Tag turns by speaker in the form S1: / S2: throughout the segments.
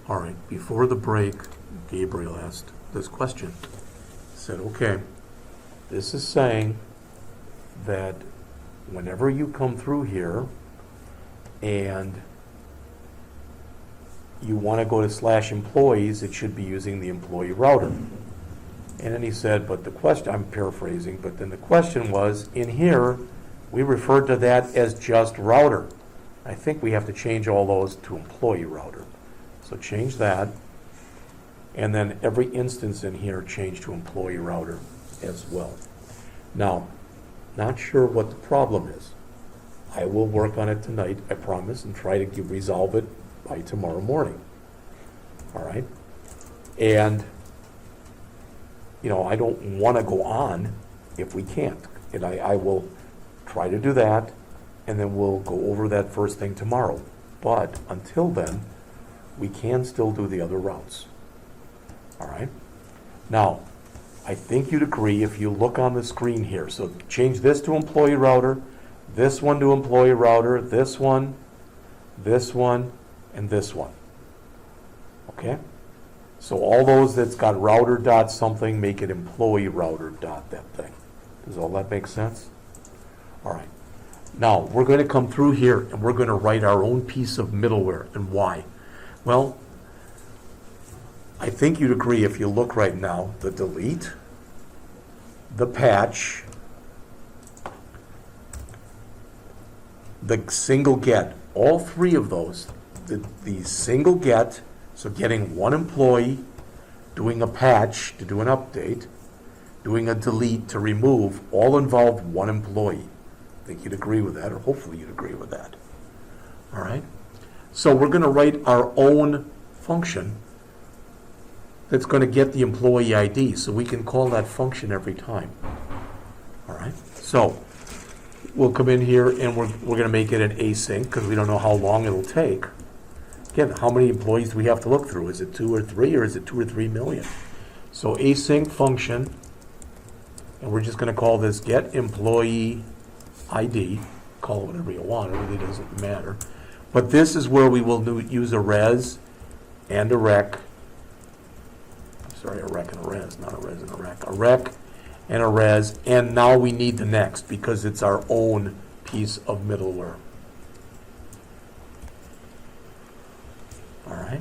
S1: All right, before the break, Gabriel asked this question. He said, okay, this is saying that whenever you come through here and you want to go to /employees, it should be using the employee router. And then he said, but the question, I'm paraphrasing, but then the question was, in here, we referred to that as just router. I think we have to change all those to employee router. So change that, and then every instance in here change to employee router as well. Now, not sure what the problem is. I will work on it tonight, I promise, and try to resolve it by tomorrow morning. All right? And, you know, I don't want to go on if we can't. And I will try to do that, and then we'll go over that first thing tomorrow. But until then, we can still do the other routes. All right? Now, I think you'd agree if you look on the screen here. So change this to employee router, this one to employee router, this one, and this one. Okay? So all those that's got router dot something, make it employee router dot that thing. Does all that make sense? All right. Now, we're going to come through here and we're going to write our own piece of middleware. And why? Well, I think you'd agree if you look right now, the delete, the patch, the single get, all three of those, the single get, so getting one employee, doing a patch to do an update, doing a delete to remove, all involve one employee. I think you'd agree with that, or hopefully you'd agree with that. All right? So we're going to write our own function that's going to get the employee ID, so we can call that function every time. All right? So we'll come in here and we're going to make it an async because we don't know how long it'll take. Again, how many employees do we have to look through? Is it 2 or 3, or is it 2 or 3 million? So async function, and we're just going to call this get employee ID. Call it whatever you want, it really doesn't matter. But this is where we will use a res and a rec. Sorry, a rec and a res, not a res and a rec. A rec and a res, and now we need the next because it's our own piece of middleware. All right.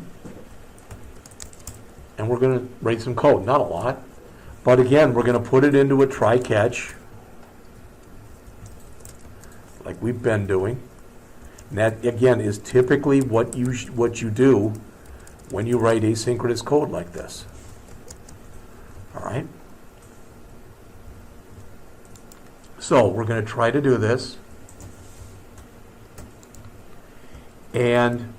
S1: And we're going to write some code, not a lot. But again, we're going to put it into a try-catch, like we've been doing. And that, again, is typically what you do when you write asynchronous code like this. All right? So we're going to try to do this. And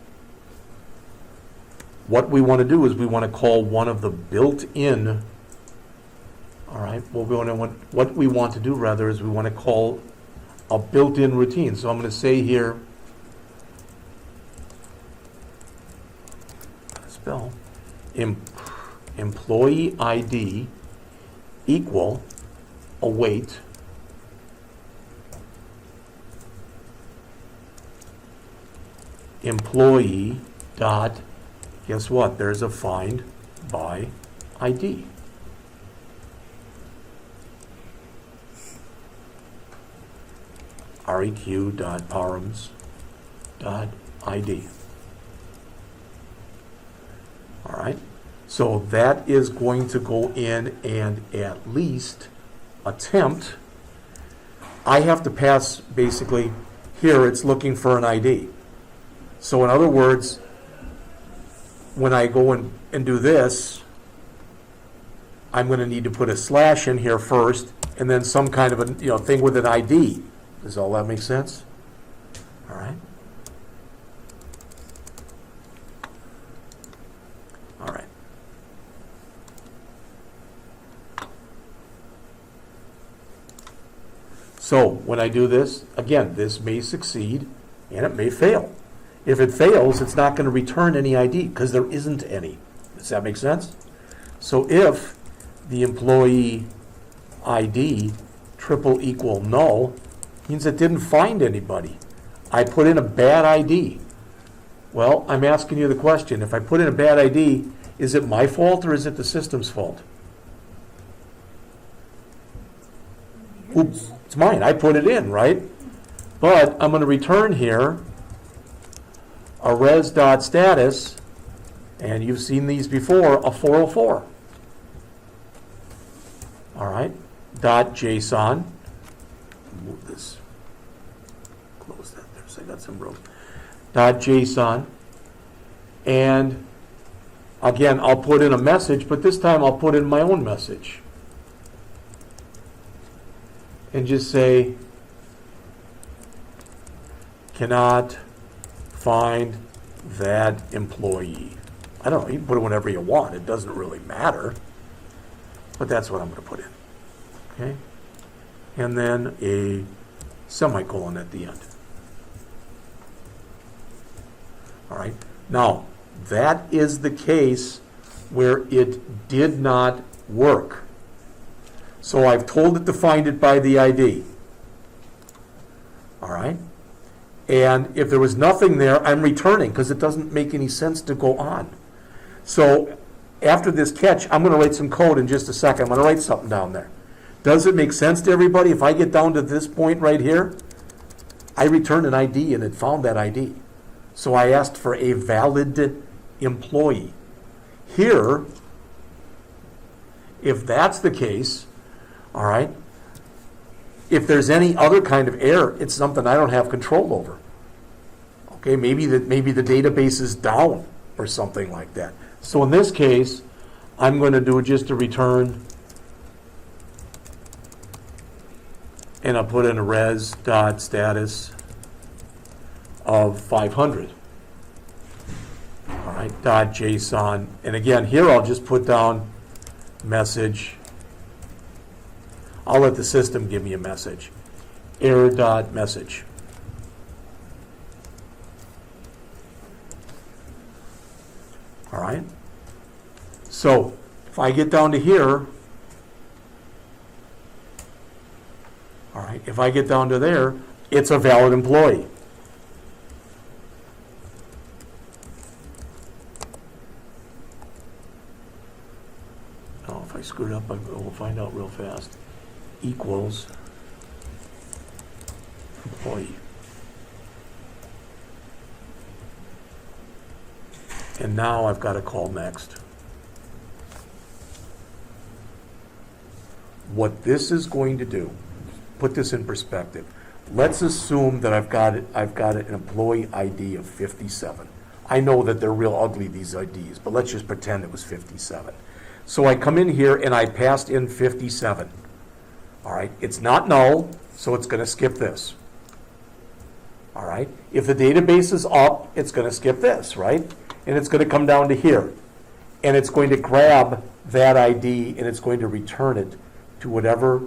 S1: what we want to do is we want to call one of the built-in, all right, what we want to do rather is we want to call a built-in routine. So I'm going to say here, spell employee ID equal await employee dot, guess what? There's a find by ID. req.params.id. All right. So that is going to go in and at least attempt. I have to pass, basically, here it's looking for an ID. So in other words, when I go and do this, I'm going to need to put a slash in here first, and then some kind of a thing with an ID. Does all that make sense? All right. All right. So when I do this, again, this may succeed and it may fail. If it fails, it's not going to return any ID because there isn't any. Does that make sense? So if the employee ID triple equal null, means it didn't find anybody. I put in a bad ID. Well, I'm asking you the question. If I put in a bad ID, is it my fault or is it the system's fault? Oops, it's mine. I put it in, right? But I'm going to return here a res.status, and you've seen these before, a 404. All right, .json. Move this. Close that there so I got some room. .json. And again, I'll put in a message, but this time I'll put in my own message. And just say, cannot find that employee. I don't know, you can put it whenever you want. It doesn't really matter. But that's what I'm going to put in. Okay? And then a semicolon at the end. All right? Now, that is the case where it did not work. So I've told it to find it by the ID. All right? And if there was nothing there, I'm returning because it doesn't make any sense to go on. So after this catch, I'm going to write some code in just a second. I'm going to write something down there. Does it make sense to everybody? If I get down to this point right here, I returned an ID and it found that ID. So I asked for a valid employee. Here, if that's the case, all right, if there's any other kind of error, it's something I don't have control over. Okay, maybe the database is down or something like that. So in this case, I'm going to do just a return, and I'll put in a res.status of 500. All right, .json. And again, here I'll just put down message. I'll let the system give me a message. Error.message. All right? So if I get down to here, all right, if I get down to there, it's a valid employee. Oh, if I screwed up, we'll find out real fast. Equals employee. And now I've got to call next. What this is going to do, put this in perspective. Let's assume that I've got an employee ID of 57. I know that they're real ugly, these IDs, but let's just pretend it was 57. So I come in here and I passed in 57. All right, it's not null, so it's going to skip this. All right, if the database is up, it's going to skip this, right? And it's going to come down to here. And it's going to grab that ID and it's going to return it to whatever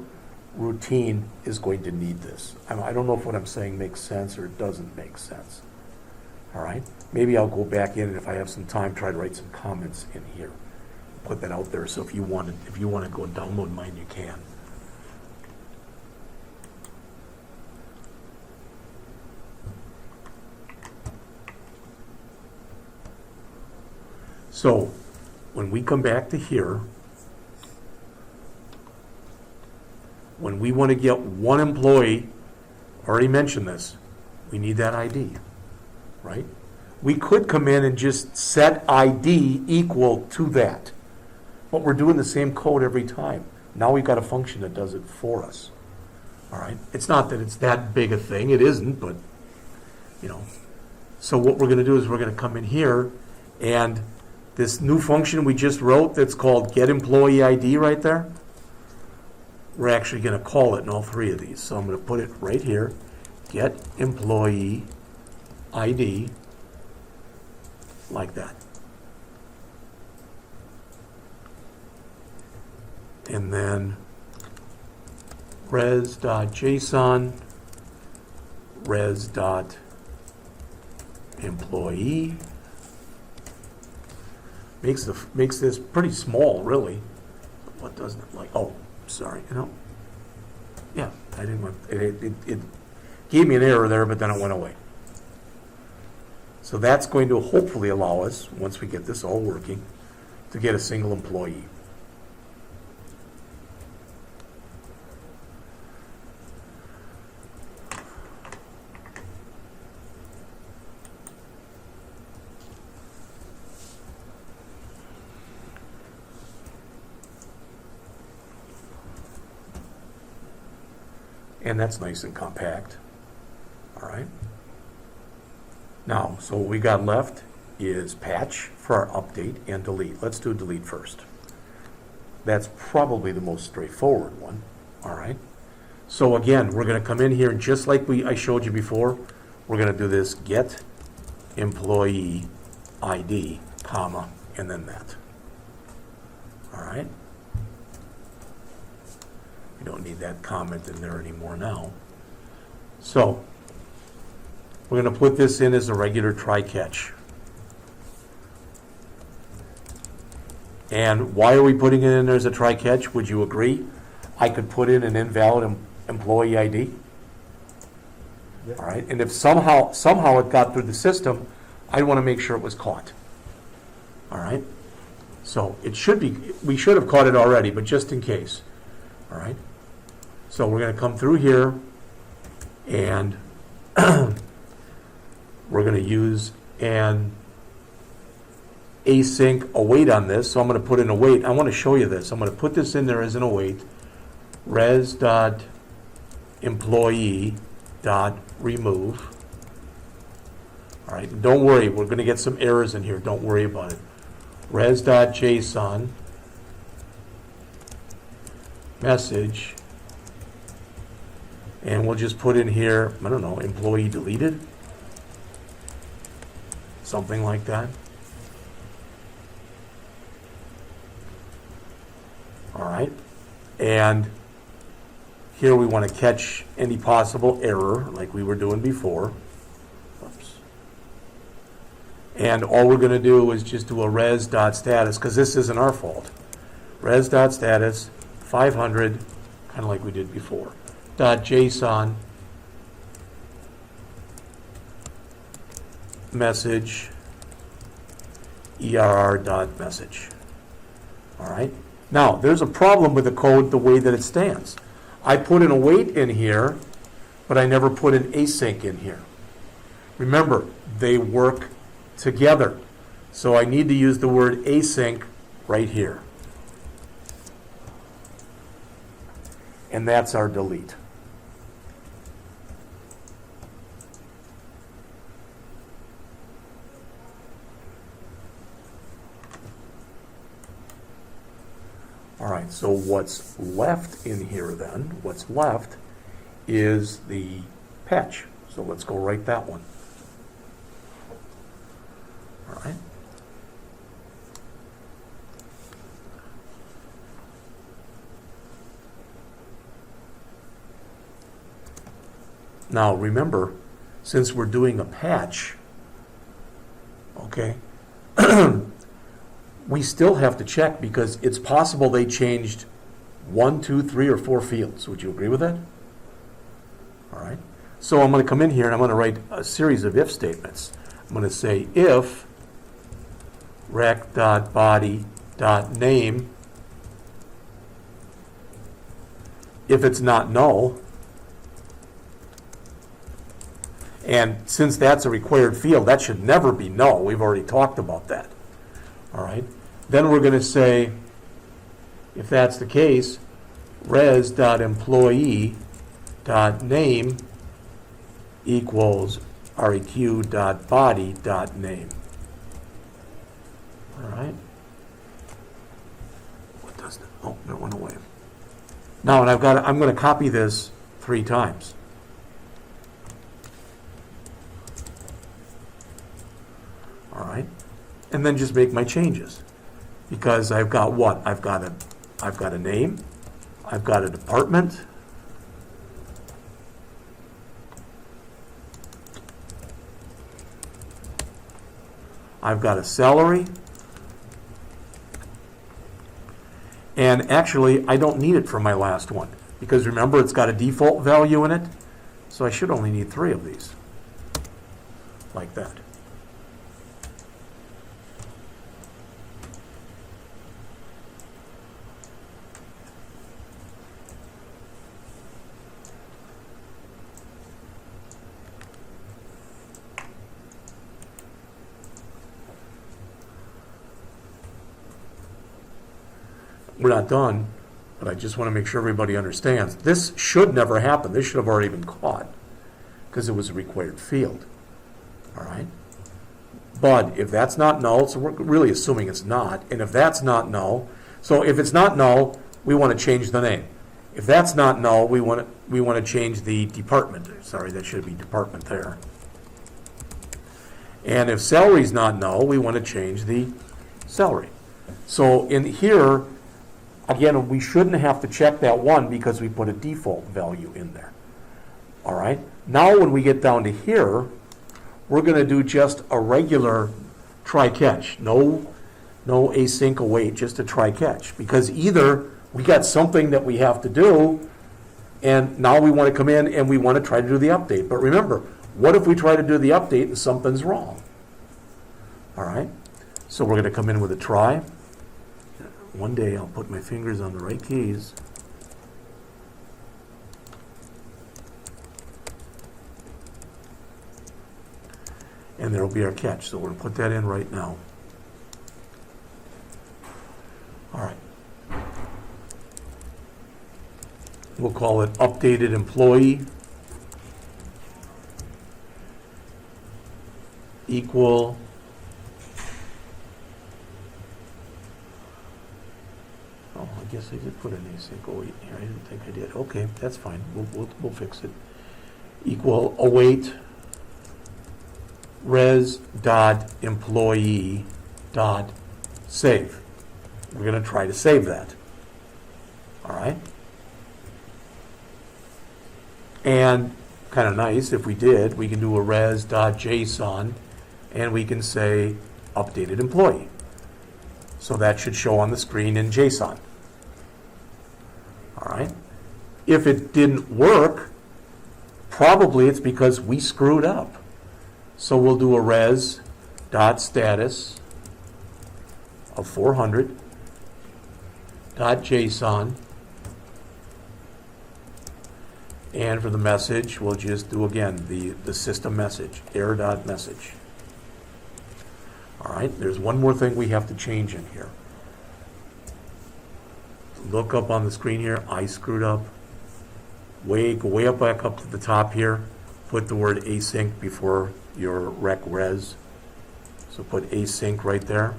S1: routine is going to need this. I don't know if what I'm saying makes sense or it doesn't make sense. All right, maybe I'll go back in and if I have some time, try to write some comments in here. Put that out there so if you want to go and download mine, you can. So when we come back to here, when we want to get one employee, already mentioned this, we need that ID, right? We could come in and just set ID equal to that, but we're doing the same code every time. Now we've got a function that does it for us, all right? It's not that it's that big a thing, it isn't, but, you know. So what we're going to do is we're going to come in here and this new function we just wrote that's called getEmployeeID right there, we're actually going to call it in all three of these. So I'm going to put it right here, getEmployeeID, like that. And then res.json, res.employee. Makes this pretty small, really. What doesn't it like? Oh, sorry. Yeah, I didn't want it gave me an error there, but then it went away. So that's going to hopefully allow us, once we get this all working, to get a single employee. And that's nice and compact. All right. Now, so what we got left is patch for our update and delete. Let's do delete first. That's probably the most straightforward one. All right. So again, we're going to come in here, and just like I showed you before, we're going to do this get employee ID, comma, and then that. All right. We don't need that comment in there anymore now. So we're going to put this in as a regular try-catch. And why are we putting it in there as a try-catch? Would you agree? I could put in an invalid employee ID. Yeah. All right. And if somehow it got through the system, I'd want to make sure it was caught. All right. So it should be. We should have caught it already, but just in case. All right. So we're going to come through here, and we're going to use an async await on this. So I'm going to put in await. I want to show you this. I'm going to put this in there as an await. res.employee.remove. All right. And don't worry. We're going to get some errors in here. Don't worry about it. Res.json message. And we'll just put in here, I don't know, employee deleted. Something like that. All right. And here we want to catch any possible error like we were doing before. Oops. And all we're going to do is just do a res.status, because this isn't our fault. Res.status 500, kind of like we did before. .json message err.message. All right. Now, there's a problem with the code the way that it stands. I put an await in here, but I never put an async in here. Remember, they work together. So I need to use the word async right here. And that's our delete. All right, so what's left in here then, what's left is the patch. So let's go write that one. All right. Now remember, since we're doing a patch, okay, we still have to check, because it's possible they changed 1, 2, 3, or 4 fields. Would you agree with that? All right. So I'm going to come in here and I'm going to write a series of if statements. I'm going to say if rec.body.name, if it's not null, and since that's a required field, that should never be null. We've already talked about that. All right. Then we're going to say, if that's the case, res.employee.name equals req.body.name. All right. What does that? Oh, that went away. Now, and I'm going to copy this 3 times. All right. And then just make my changes. Because I've got what? I've got a name, I've got a department, I've got a salary, and actually I don't need it for my last one, because remember, it's got a default value in it, so I should only need 3 of these, like that. we're not done, but I just want to make sure everybody understands. This should never happen. This should have already been caught because it was a required field. All right? But if that's not null, so we're really assuming it's not, and if that's not null, so if it's not null, we want to change the name. If that's not null, we want to change the department. Sorry, that should be department there. And if salary is not null, we want to change the salary. So in here, again, we shouldn't have to check that one because we put a default value in there. All right? Now when we get down to here, we're going to do just a regular try-catch. No async await, just a try-catch. Because either we got something that we have to do, and now we want to come in and we want to try to do the update. But remember, what if we try to do the update and something's wrong? All right? So we're going to come in with a try. One day I'll put my fingers on the right keys. And there will be our catch. So we're going to put that in right now. All right. We'll call it updated employee equal I guess I did put an async await here. I didn't think I did. Okay, that's fine. We'll fix it. Equal await res dot employee dot save. We're going to try to save that. All right. And kind of nice, if we did, we can do a res dot JSON and we can say updated employee. So that should show on the screen in JSON. All right. If it didn't work, probably it's because we screwed up. So we'll do a res dot status of 400 dot JSON, and for the message, we'll just do again the system message, error dot message. All right. There's one more thing we have to change in here. Look up on the screen here. I screwed up. Go way up back up to the top here. Put the word async before your rec res. So put async right there.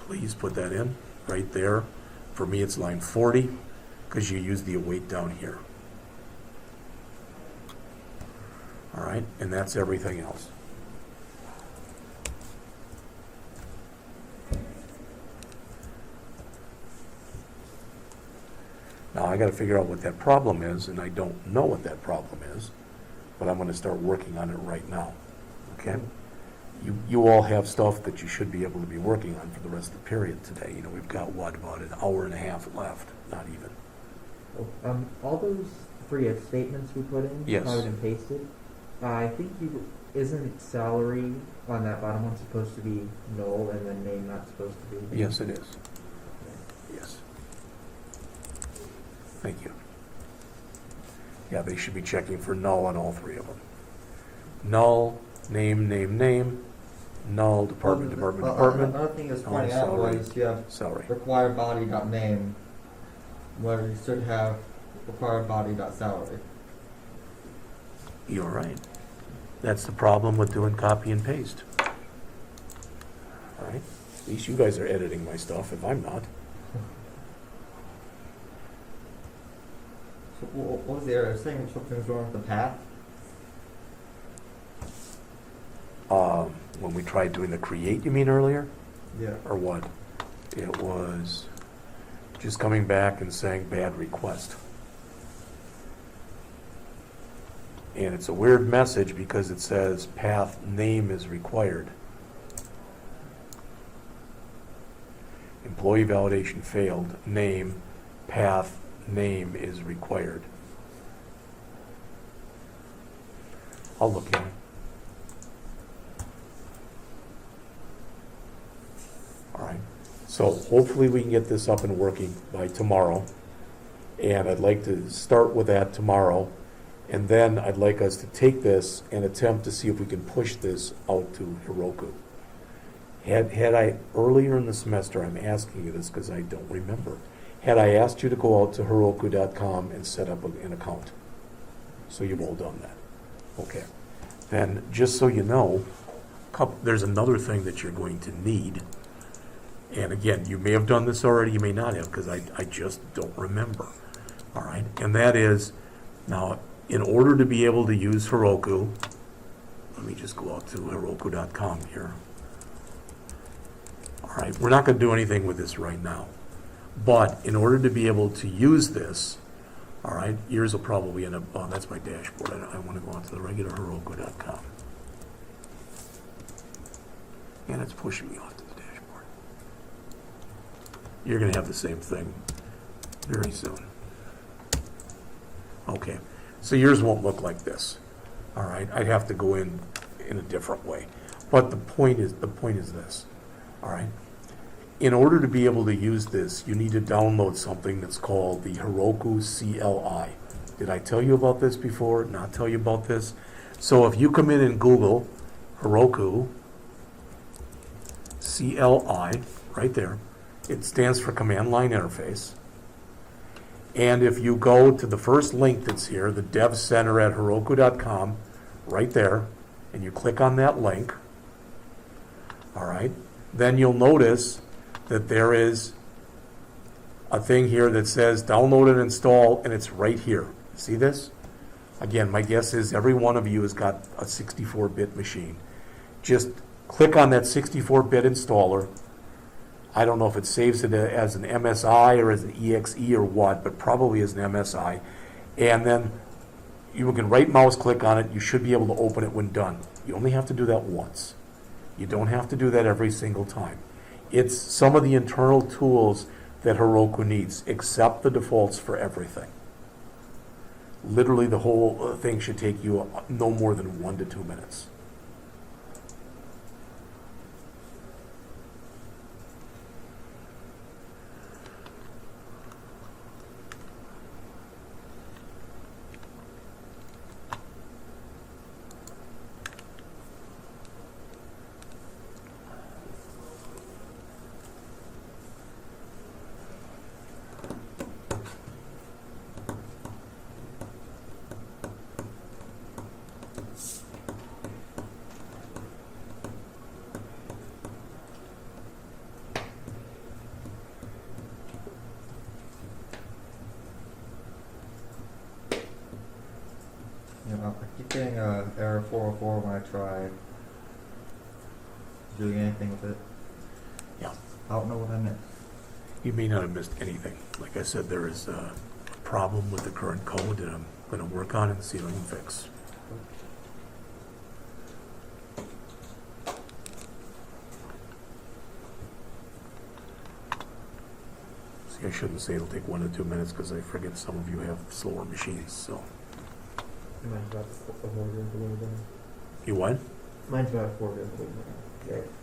S1: Please put that in right there. For me, it's line 40 because you use the await down here. All right, and that's everything else. Now I got to figure out what that problem is, and I don't know what that problem is, but I'm going to start working on it right now. Okay? You all have stuff that you should be able to be working on for the rest of the period today. You know, we've got what, about an hour and a half left, not even.
S2: All those 3 if statements we put in,
S1: yes,
S2: copied and pasted. I think isn't salary on that bottom one supposed to be null and then name not supposed to be?
S1: Yes, it is. Yes. Thank you. Yeah, they should be checking for null on all 3 of them. Null, name, null, department, department.
S3: Another thing that's pointing out was you have
S1: salary.
S3: required body.name where you should have required body.salary.
S1: You're right. That's the problem with doing copy and paste. All right? At least you guys are editing my stuff if I'm not.
S3: So what was the error? Saying something's wrong with the path?
S1: When we tried doing the create, you mean earlier?
S3: Yeah.
S1: Or what? It was just coming back and saying bad request. And it's a weird message because it says path name is required. Employee validation failed. Name, path name is required. I'll look at it. All right. So hopefully we can get this up and working by tomorrow. And I'd like to start with that tomorrow. And then I'd like us to take this and attempt to see if we can push this out to Heroku. Had I, earlier in the semester, I'm asking you this because I don't remember, had I asked you to go out to Heroku.com and set up an account? So you've all done that. Okay. Then, just so you know, there's another thing that you're going to need. And again, you may have done this already, you may not have, because I just don't remember. All right? And that is, now, in order to be able to use Heroku, let me just go out to Heroku.com here. All right, we're not going to do anything with this right now. But in order to be able to use this, all right, yours will probably end up, oh, that's my dashboard. I want to go out to the regular Heroku.com. And it's pushing me off to the dashboard. You're going to have the same thing very soon. Okay, so yours won't look like this. All right, I'd have to go in a different way. But the point is this. All right. In order to be able to use this, you need to download something that's called the Heroku Cli. Did I tell you about this before? Not tell you about this? So if you come in and Google Heroku Cli, right there, it stands for Command Line Interface. And if you go to the first link that's here, the Dev Center at Heroku.com, right there, and you click on that link, all right, then you'll notice that there is a thing here that says download and install, and it's right here. See this? Again, my guess is every one of you has got a 64-bit machine. Just click on that 64-bit installer. I don't know if it saves it as an MSI or as an EXE or what, but probably as an MSI. And then you can right mouse click on it. You should be able to open it when done. You only have to do that once. You don't have to do that every single time. It's some of the internal tools that Heroku needs, except the defaults for everything. Literally, the whole thing should take you no more than 1 to 2 minutes.
S3: I keep getting error 404 when I try doing anything with it.
S1: Yeah.
S3: I don't know what I missed.
S1: You may not have missed anything. Like I said, there is a problem with the current code that I'm going to work on and see if I can fix. See, I shouldn't say it'll take 1 to 2 minutes because I forget some of you have slower machines. So
S2: Mine's about 4 days a little bit.
S1: you what?
S2: Mine's about 4 days a little bit. Yeah.